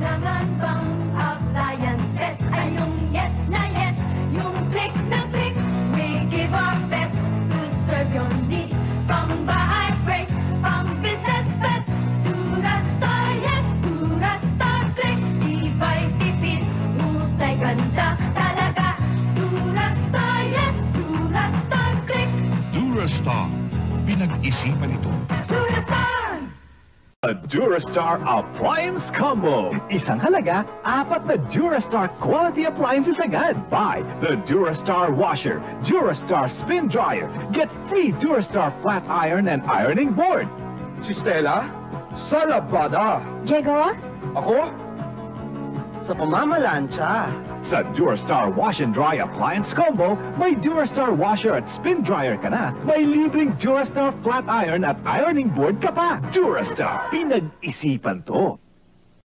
naman bang appliances ay yung yes na yes, yung click na click. We give our best to serve your needs. Pang-bahay break, pang-business best. Durastar yes, Durastar click. Iba'y tipid, husay ganda talaga. Durastar yes, Durastar click. Durastar, pinag-isipan ito. Durastar! A Durastar Appliance Combo. Isang halaga, 4 na Durastar quality appliances agad. Buy the Durastar Washer, Durastar Spin Dryer. Get free Durastar Flat Iron and Ironing Board. Si Stella? Sa labada. Diego? Ako? Sa pamamalansya. Sa Durastar Wash and Dry Appliance Combo, may Durastar Washer at Spin Dryer ka na. May libreng Durastar Flat Iron at Ironing Board ka pa. Durastar, pinag-isipan to.